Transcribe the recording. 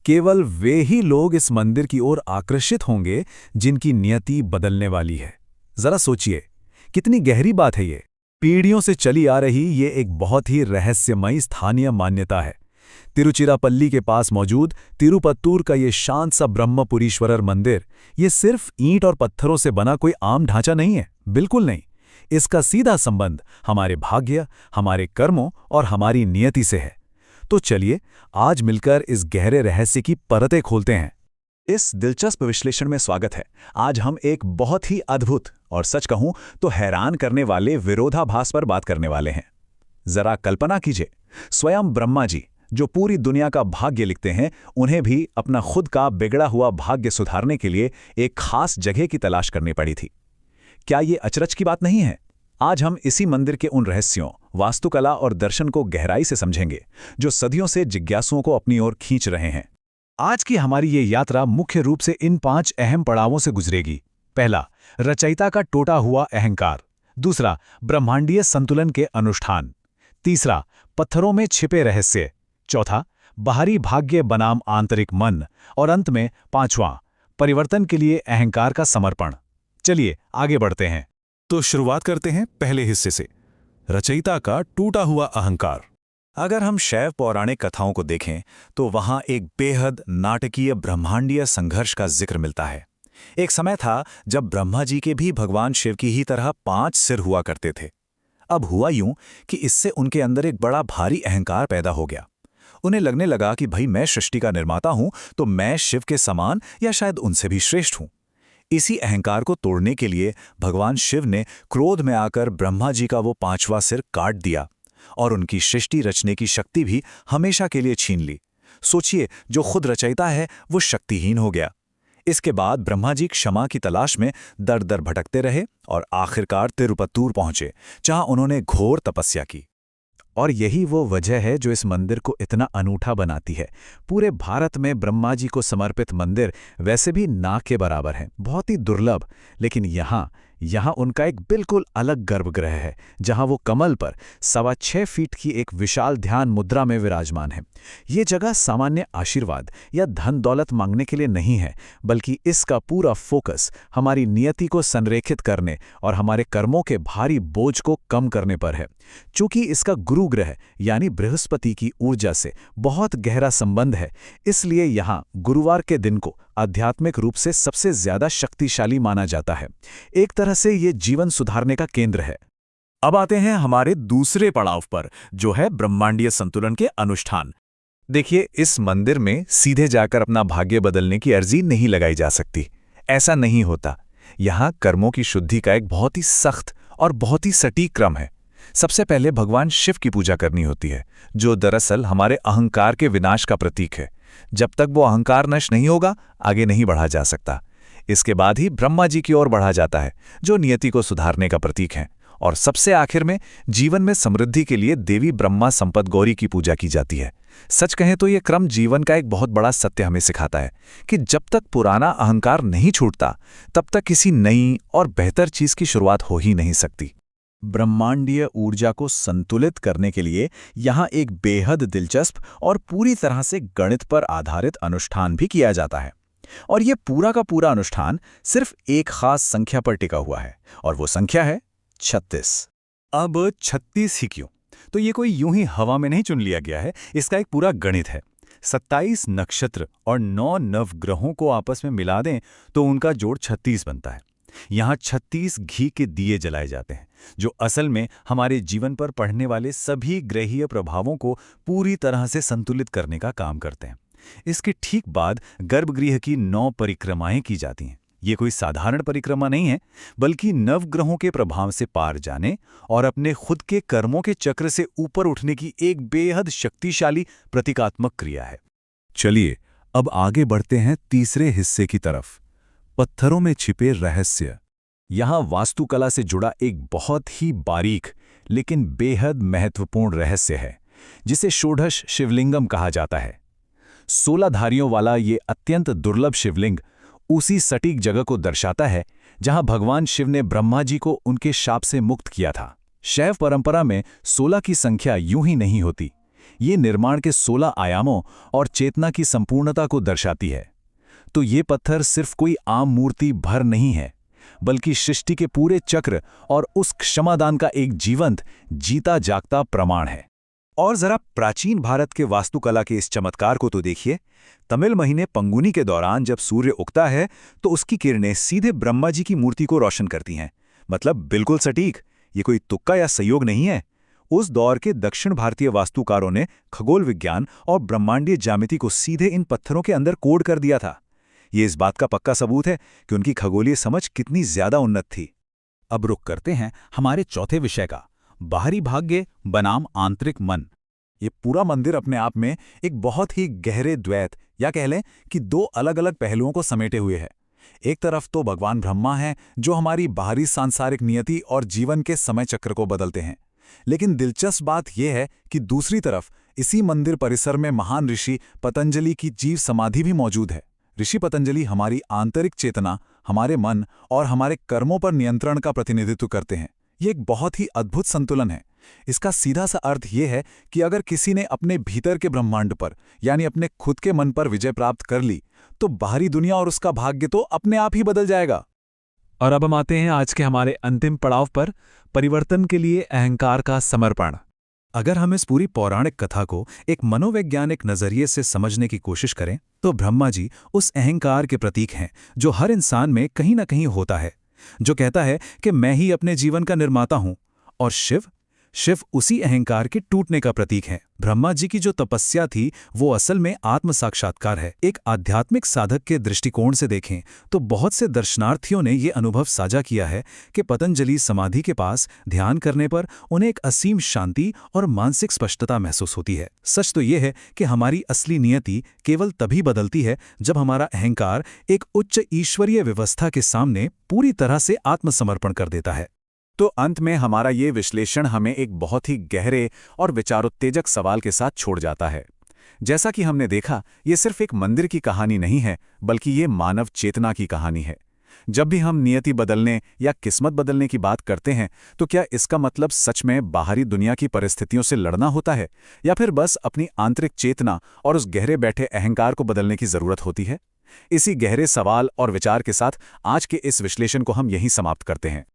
केवल वे ही लोग इस मंदिर की ओर आकर्षित होंगे जिनकी नियति बदलने वाली है। जरा सोचिए, कितनी गहरी बात है ये। पीढ़ियों से चली आ रही ये एक बहुत ही रहस्यमयी स्थानीय मान्यता है। तिरुचिरापल्ली के पास मौजूद तिरुपत्तूर का ये शांत सा ब्रह्मपुरीश्वरर मंदिर, ये सिर्फ ईंट और पत्थरों से बना कोई आम ढांचा नहीं है, बिल्कुल नहीं। इसका सीधा संबंध हमारे भाग्य, हमारे कर्मों और हमारी नियति से है। तो चलिए आज मिलकर इस गहरे रहस्य की परतें खोलते हैं। इस दिलचस्प विश्लेषण में स्वागत है। आज हम एक बहुत ही अद्भुत और सच कहूं तो हैरान करने वाले विरोधाभास पर बात करने वाले हैं। जरा कल्पना कीजिए, स्वयं ब्रह्मा जी जो पूरी दुनिया का भाग्य लिखते हैं, उन्हें भी अपना खुद का बिगड़ा हुआ भाग्य सुधारने के लिए एक खास जगह की तलाश करनी पड़ी थी। क्या ये अचरज की बात नहीं है? आज हम इसी मंदिर के उन रहस्यों, वास्तुकला और दर्शन को गहराई से समझेंगे जो सदियों से जिज्ञासुओं को अपनी ओर खींच रहे हैं। आज की हमारी ये यात्रा मुख्य रूप से इन 5 अहम पड़ावों से गुजरेगी। पहला, रचयिता का टूटा हुआ अहंकार। दूसरा, ब्रह्मांडीय संतुलन के अनुष्ठान। तीसरा, पत्थरों में छिपे रहस्य। चौथा, बाहरी भाग्य बनाम आंतरिक मन। और अंत में 5वां, परिवर्तन के लिए अहंकार का समर्पण। चलिए आगे बढ़ते हैं। तो शुरुआत करते हैं पहले हिस्से से, रचयिता का टूटा हुआ अहंकार। अगर हम शैव पौराणिक कथाओं को देखें तो वहां एक बेहद नाटकीय ब्रह्मांडीय संघर्ष का जिक्र मिलता है। एक समय था जब ब्रह्मा जी के भी भगवान शिव की ही तरह 5 सिर हुआ करते थे। अब हुआ यूं कि इससे उनके अंदर एक बड़ा भारी अहंकार पैदा हो गया। उन्हें लगने लगा कि भाई मैं सृष्टि का निर्माता हूं तो मैं शिव के समान या शायद उनसे भी श्रेष्ठ हूं। इसी अहंकार को तोड़ने के लिए भगवान शिव ने क्रोध में आकर ब्रह्मा जी का वो 5वां सिर काट दिया और उनकी सृष्टि रचने की शक्ति भी हमेशा के लिए छीन ली। सोचिए, जो खुद रचयिता है वो शक्तिहीन हो गया। इसके बाद ब्रह्मा जी क्षमा की तलाश में दर दर भटकते रहे और आखिरकार तिरुपत्तूर पहुंचे, जहां उन्होंने घोर तपस्या की। और यही वो वजह है जो इस मंदिर को इतना अनूठा बनाती है। पूरे भारत में ब्रह्मा जी को समर्पित मंदिर वैसे भी ना के बराबर हैं, बहुत ही दुर्लभ। लेकिन यहाँ उनका एक बिल्कुल अलग गर्भगृह है, जहाँ वो कमल पर 6.25 फीट की एक विशाल ध्यान मुद्रा में विराजमान है। ये जगह सामान्य आशीर्वाद या धन दौलत मांगने के लिए नहीं है, बल्कि इसका पूरा फोकस हमारी नियति को संरेखित करने और हमारे कर्मों के भारी बोझ को कम करने पर है। चूंकि इसका गुरु ग्रह यानी बृहस्पति की ऊर्जा से बहुत गहरा संबंध है, इसलिए यहाँ गुरुवार के दिन को आध्यात्मिक रूप से सबसे ज्यादा शक्तिशाली माना जाता है। एक तरह से ये जीवन सुधारने का केंद्र है। अब आते हैं हमारे दूसरे पड़ाव पर, जो है ब्रह्मांडीय संतुलन के अनुष्ठान। देखिए, इस मंदिर में सीधे जाकर अपना भाग्य बदलने की अर्जी नहीं लगाई जा सकती। ऐसा नहीं होता। यहाँ कर्मों की शुद्धि का एक बहुत ही सख्त और बहुत ही सटीक क्रम है। सबसे पहले भगवान शिव की पूजा करनी होती है, जो दरअसल हमारे अहंकार के विनाश का प्रतीक है। जब तक वो अहंकार नष्ट नहीं होगा, आगे नहीं बढ़ा जा सकता। इसके बाद ही ब्रह्मा जी की ओर बढ़ा जाता है, जो नियति को सुधारने का प्रतीक है। और सबसे आखिर में जीवन में समृद्धि के लिए देवी ब्रह्मा संपत गौरी की पूजा की जाती है। सच कहें तो ये क्रम जीवन का एक बहुत बड़ा सत्य हमें सिखाता है कि जब तक पुराना अहंकार नहीं छूटता, तब तक किसी नई और बेहतर चीज की शुरुआत हो ही नहीं सकती। ब्रह्मांडीय ऊर्जा को संतुलित करने के लिए यहाँ एक बेहद दिलचस्प और पूरी तरह से गणित पर आधारित अनुष्ठान भी किया जाता है। और ये पूरा का पूरा अनुष्ठान सिर्फ एक खास संख्या पर टिका हुआ है, और वो संख्या है 36। अब 36 ही क्यों? तो ये कोई यूं ही हवा में नहीं चुन लिया गया है, इसका एक पूरा गणित है। 27 नक्षत्र और 9 नवग्रहों को आपस में मिला दें तो उनका जोड़ 36 बनता है। यहाँ 36 घी के दिए जलाए जाते हैं, जो असल में हमारे जीवन पर पड़ने वाले सभी ग्रहीय प्रभावों को पूरी तरह से संतुलित करने का काम करते हैं। इसके ठीक बाद गर्भगृह की 9 परिक्रमाएं की जाती हैं। ये कोई साधारण परिक्रमा नहीं है, बल्कि नवग्रहों के प्रभाव से पार जाने और अपने खुद के कर्मों के चक्र से ऊपर उठने की एक बेहद शक्तिशाली प्रतीकात्मक क्रिया है। चलिए अब आगे बढ़ते हैं तीसरे हिस्से की तरफ, पत्थरों में छिपे रहस्य। यहाँ वास्तुकला से जुड़ा एक बहुत ही बारीक लेकिन बेहद महत्वपूर्ण रहस्य है, जिसे षोडश शिवलिंगम कहा जाता है। 16 धारियों वाला ये अत्यंत दुर्लभ शिवलिंग उसी सटीक जगह को दर्शाता है जहां भगवान शिव ने ब्रह्मा जी को उनके शाप से मुक्त किया था। शैव परंपरा में 16 की संख्या यूं ही नहीं होती। ये निर्माण के 16 आयामों और चेतना की संपूर्णता को दर्शाती है। तो ये पत्थर सिर्फ कोई आम मूर्ति भर नहीं है, बल्कि सृष्टि के पूरे चक्र और उस क्षमादान का एक जीवंत, जीता जागता प्रमाण है। और जरा प्राचीन भारत के वास्तुकला के इस चमत्कार को तो देखिए। तमिल महीने पंगुनी के दौरान जब सूर्य उगता है तो उसकी किरणें सीधे ब्रह्मा जी की मूर्ति को रोशन करती हैं। मतलब बिल्कुल सटीक, ये कोई तुक्का या संयोग नहीं है। उस दौर के दक्षिण भारतीय वास्तुकारों ने खगोल विज्ञान और ब्रह्मांडीय ज्यामिति को सीधे इन पत्थरों के अंदर कोड कर दिया था। ये इस बात का पक्का सबूत है कि उनकी खगोलीय समझ कितनी ज्यादा उन्नत थी। अब रुक करते हैं हमारे चौथे विषय का, बाहरी भाग्य बनाम आंतरिक मन। ये पूरा मंदिर अपने आप में एक बहुत ही गहरे द्वैत या कह लें कि दो अलग अलग पहलुओं को समेटे हुए है। एक तरफ तो भगवान ब्रह्मा हैं जो हमारी बाहरी सांसारिक नियति और जीवन के समय चक्र को बदलते हैं, लेकिन दिलचस्प बात यह है कि दूसरी तरफ इसी मंदिर परिसर में महान ऋषि पतंजलि की जीव समाधि भी मौजूद है। ऋषि पतंजलि हमारी आंतरिक चेतना, हमारे मन और हमारे कर्मों पर नियंत्रण का प्रतिनिधित्व करते हैं। ये एक बहुत ही अद्भुत संतुलन है। इसका सीधा सा अर्थ ये है कि अगर किसी ने अपने भीतर के ब्रह्मांड पर यानी अपने खुद के मन पर विजय प्राप्त कर ली तो बाहरी दुनिया और उसका भाग्य तो अपने आप ही बदल जाएगा। और अब हम आते हैं आज के हमारे अंतिम पड़ाव पर, परिवर्तन के लिए अहंकार का समर्पण। अगर हम इस पूरी पौराणिक कथा को एक मनोवैज्ञानिक नजरिए से समझने की कोशिश करें तो ब्रह्मा जी उस अहंकार के प्रतीक हैं जो हर इंसान में कहीं ना कहीं होता है, जो कहता है कि मैं ही अपने जीवन का निर्माता हूं। और शिव उसी अहंकार के टूटने का प्रतीक है। ब्रह्मा जी की जो तपस्या थी वो असल में आत्म साक्षात्कार है। एक आध्यात्मिक साधक के दृष्टिकोण से देखें तो बहुत से दर्शनार्थियों ने ये अनुभव साझा किया है कि पतंजलि समाधि के पास ध्यान करने पर उन्हें एक असीम शांति और मानसिक स्पष्टता महसूस होती है। सच तो ये है कि हमारी असली नियति केवल तभी बदलती है जब हमारा अहंकार एक उच्च ईश्वरीय व्यवस्था के सामने पूरी तरह से आत्मसमर्पण कर देता है। तो अंत में हमारा ये विश्लेषण हमें एक बहुत ही गहरे और विचारोत्तेजक सवाल के साथ छोड़ जाता है। जैसा कि हमने देखा, ये सिर्फ एक मंदिर की कहानी नहीं है, बल्कि ये मानव चेतना की कहानी है। जब भी हम नियति बदलने या किस्मत बदलने की बात करते हैं तो क्या इसका मतलब सच में बाहरी दुनिया की परिस्थितियों से लड़ना होता है, या फिर बस अपनी आंतरिक चेतना और उस गहरे बैठे अहंकार को बदलने की जरूरत होती है? इसी गहरे सवाल और विचार के साथ आज के इस विश्लेषण को हम यहीं समाप्त करते हैं।